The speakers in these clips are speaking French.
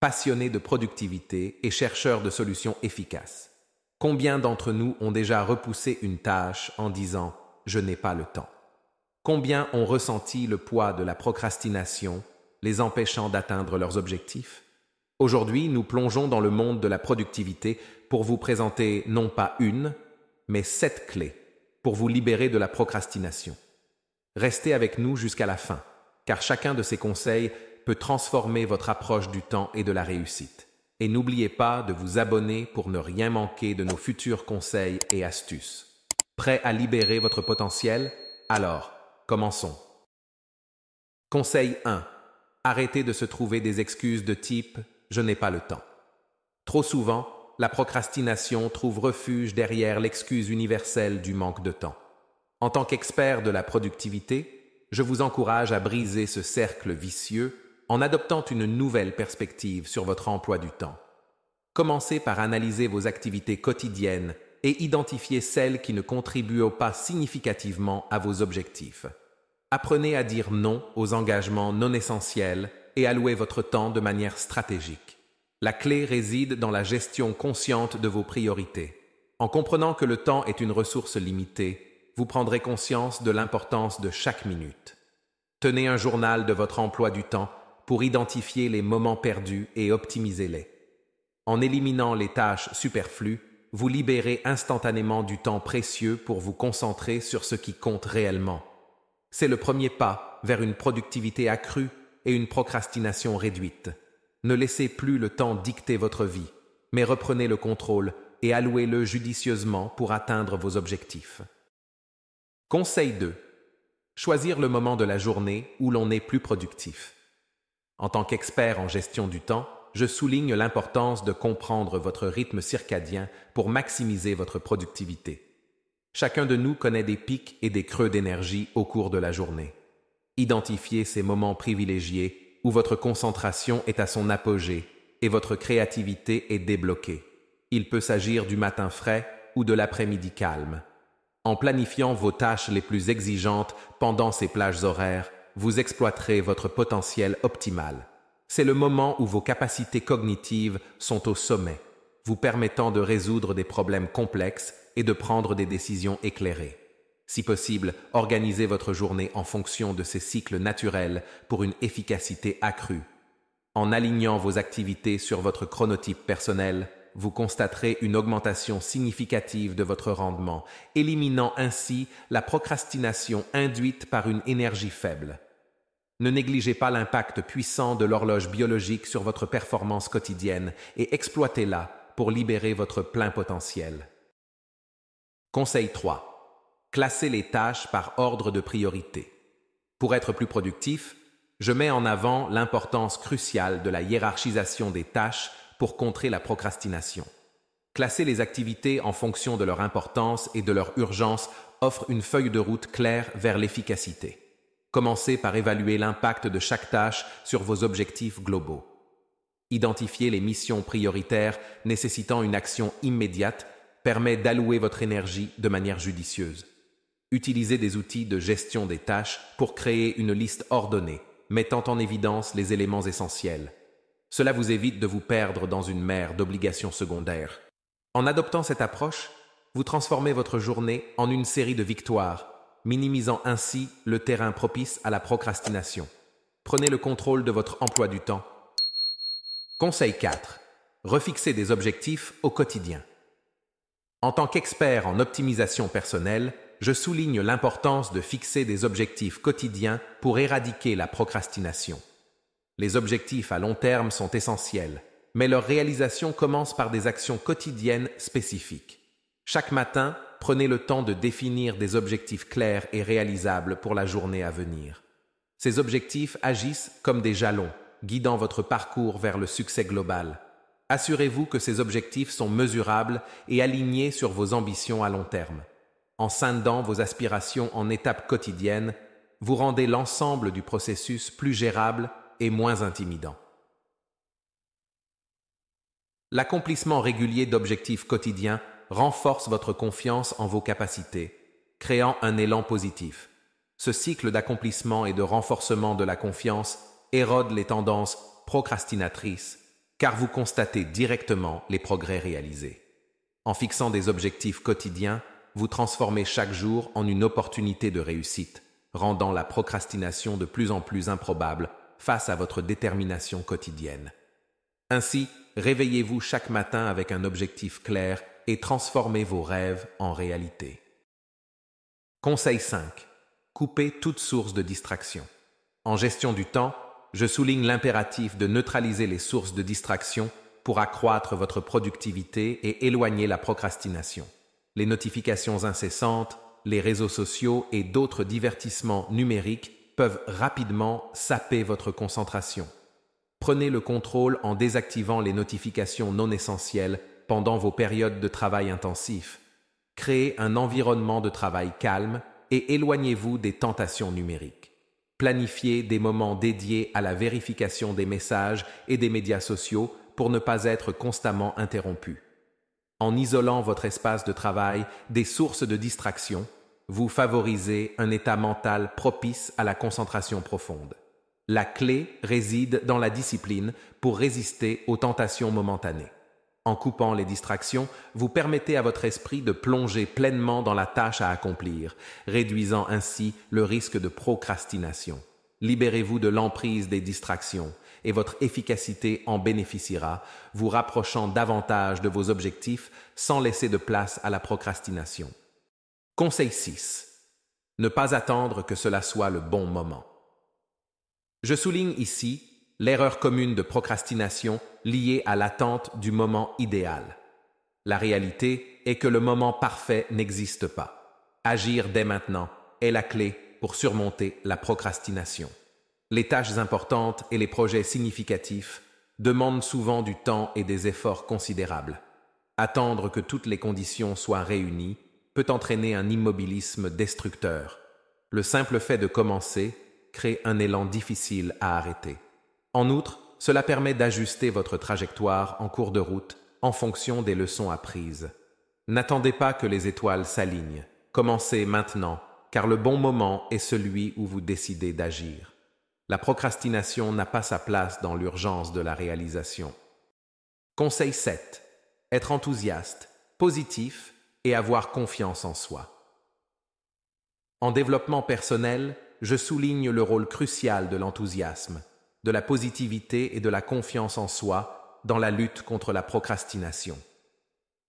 passionnés de productivité et chercheurs de solutions efficaces. Combien d'entre nous ont déjà repoussé une tâche en disant « je n'ai pas le temps ». Combien ont ressenti le poids de la procrastination, les empêchant d'atteindre leurs objectifs? Aujourd'hui, nous plongeons dans le monde de la productivité pour vous présenter non pas une, mais 7 clés pour vous libérer de la procrastination. Restez avec nous jusqu'à la fin, car chacun de ces conseils peut transformer votre approche du temps et de la réussite. Et n'oubliez pas de vous abonner pour ne rien manquer de nos futurs conseils et astuces. Prêt à libérer votre potentiel? Alors, commençons. Conseil 1. Arrêtez de se trouver des excuses de type « je n'ai pas le temps ». Trop souvent, la procrastination trouve refuge derrière l'excuse universelle du manque de temps. En tant qu'expert de la productivité, je vous encourage à briser ce cercle vicieux en adoptant une nouvelle perspective sur votre emploi du temps. Commencez par analyser vos activités quotidiennes et identifier celles qui ne contribuent pas significativement à vos objectifs. Apprenez à dire non aux engagements non essentiels et allouez votre temps de manière stratégique. La clé réside dans la gestion consciente de vos priorités. En comprenant que le temps est une ressource limitée, vous prendrez conscience de l'importance de chaque minute. Tenez un journal de votre emploi du temps pour identifier les moments perdus et optimisez-les. En éliminant les tâches superflues, vous libérez instantanément du temps précieux pour vous concentrer sur ce qui compte réellement. C'est le premier pas vers une productivité accrue et une procrastination réduite. Ne laissez plus le temps dicter votre vie, mais reprenez le contrôle et allouez-le judicieusement pour atteindre vos objectifs. Conseil 2. Choisir le moment de la journée où l'on est plus productif. En tant qu'expert en gestion du temps, je souligne l'importance de comprendre votre rythme circadien pour maximiser votre productivité. Chacun de nous connaît des pics et des creux d'énergie au cours de la journée. Identifiez ces moments privilégiés où votre concentration est à son apogée et votre créativité est débloquée. Il peut s'agir du matin frais ou de l'après-midi calme. En planifiant vos tâches les plus exigeantes pendant ces plages horaires, vous exploiterez votre potentiel optimal. C'est le moment où vos capacités cognitives sont au sommet, vous permettant de résoudre des problèmes complexes et de prendre des décisions éclairées. Si possible, organisez votre journée en fonction de ces cycles naturels pour une efficacité accrue. En alignant vos activités sur votre chronotype personnel, vous constaterez une augmentation significative de votre rendement, éliminant ainsi la procrastination induite par une énergie faible. Ne négligez pas l'impact puissant de l'horloge biologique sur votre performance quotidienne et exploitez-la pour libérer votre plein potentiel. Conseil 3. Classez les tâches par ordre de priorité. Pour être plus productif, je mets en avant l'importance cruciale de la hiérarchisation des tâches pour contrer la procrastination. Classer les activités en fonction de leur importance et de leur urgence offre une feuille de route claire vers l'efficacité. Commencez par évaluer l'impact de chaque tâche sur vos objectifs globaux. Identifier les missions prioritaires nécessitant une action immédiate permet d'allouer votre énergie de manière judicieuse. Utilisez des outils de gestion des tâches pour créer une liste ordonnée, mettant en évidence les éléments essentiels. Cela vous évite de vous perdre dans une mer d'obligations secondaires. En adoptant cette approche, vous transformez votre journée en une série de victoires, minimisant ainsi le terrain propice à la procrastination. Prenez le contrôle de votre emploi du temps. Conseil 4. Refixez des objectifs au quotidien. En tant qu'expert en optimisation personnelle, je souligne l'importance de fixer des objectifs quotidiens pour éradiquer la procrastination. Les objectifs à long terme sont essentiels, mais leur réalisation commence par des actions quotidiennes spécifiques. Chaque matin, prenez le temps de définir des objectifs clairs et réalisables pour la journée à venir. Ces objectifs agissent comme des jalons, guidant votre parcours vers le succès global. Assurez-vous que ces objectifs sont mesurables et alignés sur vos ambitions à long terme. En scindant vos aspirations en étapes quotidiennes, vous rendez l'ensemble du processus plus gérable et moins intimidant. L'accomplissement régulier d'objectifs quotidiens renforce votre confiance en vos capacités, créant un élan positif. Ce cycle d'accomplissement et de renforcement de la confiance érode les tendances procrastinatrices car vous constatez directement les progrès réalisés. En fixant des objectifs quotidiens, vous transformez chaque jour en une opportunité de réussite, rendant la procrastination de plus en plus improbable face à votre détermination quotidienne. Ainsi, réveillez-vous chaque matin avec un objectif clair et transformez vos rêves en réalité. Conseil 5. Coupez toute source de distraction. En gestion du temps, je souligne l'impératif de neutraliser les sources de distraction pour accroître votre productivité et éloigner la procrastination. Les notifications incessantes, les réseaux sociaux et d'autres divertissements numériques peuvent rapidement saper votre concentration. Prenez le contrôle en désactivant les notifications non essentielles pendant vos périodes de travail intensif. Créez un environnement de travail calme et éloignez-vous des tentations numériques. Planifiez des moments dédiés à la vérification des messages et des médias sociaux pour ne pas être constamment interrompu. En isolant votre espace de travail des sources de distraction, vous favorisez un état mental propice à la concentration profonde. La clé réside dans la discipline pour résister aux tentations momentanées. En coupant les distractions, vous permettez à votre esprit de plonger pleinement dans la tâche à accomplir, réduisant ainsi le risque de procrastination. Libérez-vous de l'emprise des distractions et votre efficacité en bénéficiera, vous rapprochant davantage de vos objectifs sans laisser de place à la procrastination. Conseil 6. Ne pas attendre que cela soit le bon moment. Je souligne ici l'erreur commune de procrastination liée à l'attente du moment idéal. La réalité est que le moment parfait n'existe pas. Agir dès maintenant est la clé pour surmonter la procrastination. Les tâches importantes et les projets significatifs demandent souvent du temps et des efforts considérables. Attendre que toutes les conditions soient réunies peut entraîner un immobilisme destructeur. Le simple fait de commencer crée un élan difficile à arrêter. En outre, cela permet d'ajuster votre trajectoire en cours de route en fonction des leçons apprises. N'attendez pas que les étoiles s'alignent. Commencez maintenant, car le bon moment est celui où vous décidez d'agir. La procrastination n'a pas sa place dans l'urgence de la réalisation. Conseil 7. Être enthousiaste, positif et avoir confiance en soi. En développement personnel, je souligne le rôle crucial de l'enthousiasme, de la positivité et de la confiance en soi dans la lutte contre la procrastination.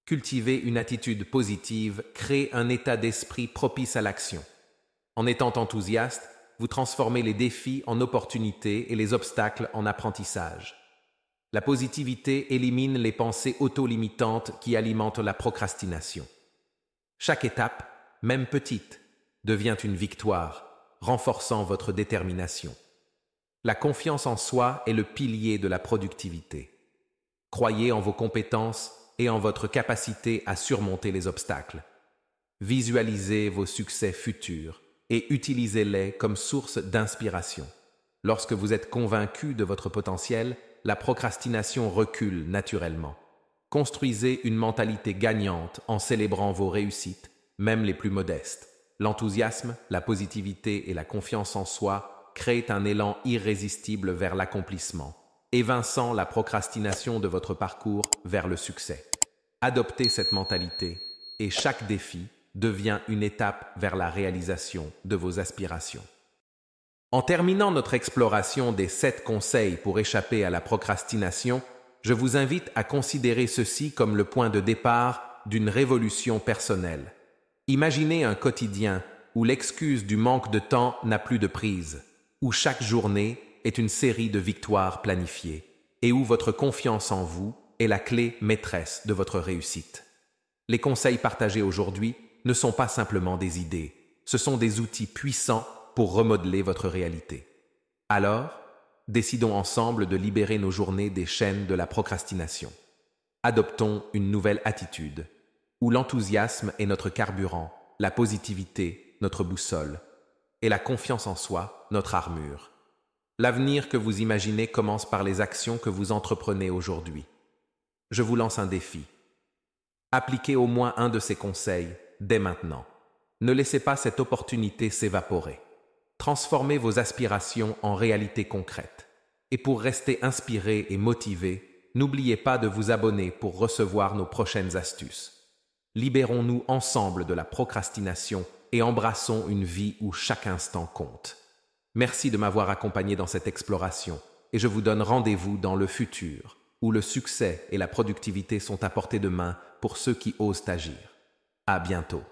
Cultiver une attitude positive crée un état d'esprit propice à l'action. En étant enthousiaste, vous transformez les défis en opportunités et les obstacles en apprentissage. La positivité élimine les pensées auto-limitantes qui alimentent la procrastination. Chaque étape, même petite, devient une victoire, renforçant votre détermination. La confiance en soi est le pilier de la productivité. Croyez en vos compétences et en votre capacité à surmonter les obstacles. Visualisez vos succès futurs et utilisez-les comme source d'inspiration. Lorsque vous êtes convaincu de votre potentiel, la procrastination recule naturellement. Construisez une mentalité gagnante en célébrant vos réussites, même les plus modestes. L'enthousiasme, la positivité et la confiance en soi créent un élan irrésistible vers l'accomplissement, évinçant la procrastination de votre parcours vers le succès. Adoptez cette mentalité et chaque défi devient une étape vers la réalisation de vos aspirations. En terminant notre exploration des 7 conseils pour échapper à la procrastination, je vous invite à considérer ceci comme le point de départ d'une révolution personnelle. Imaginez un quotidien où l'excuse du manque de temps n'a plus de prise, où chaque journée est une série de victoires planifiées et où votre confiance en vous est la clé maîtresse de votre réussite. Les conseils partagés aujourd'hui ne sont pas simplement des idées, ce sont des outils puissants pour remodeler votre réalité. Alors, décidons ensemble de libérer nos journées des chaînes de la procrastination. Adoptons une nouvelle attitude, où l'enthousiasme est notre carburant, la positivité notre boussole, et la confiance en soi notre armure. L'avenir que vous imaginez commence par les actions que vous entreprenez aujourd'hui. Je vous lance un défi. Appliquez au moins un de ces conseils dès maintenant. Ne laissez pas cette opportunité s'évaporer. Transformez vos aspirations en réalité concrète. Et pour rester inspiré et motivé, N'oubliez pas de vous abonner pour recevoir nos prochaines astuces. Libérons-nous ensemble de la procrastination et embrassons une vie où chaque instant compte. Merci de m'avoir accompagné dans cette exploration et je vous donne rendez-vous dans le futur, où le succès et la productivité sont à portée de main pour ceux qui osent agir. À bientôt.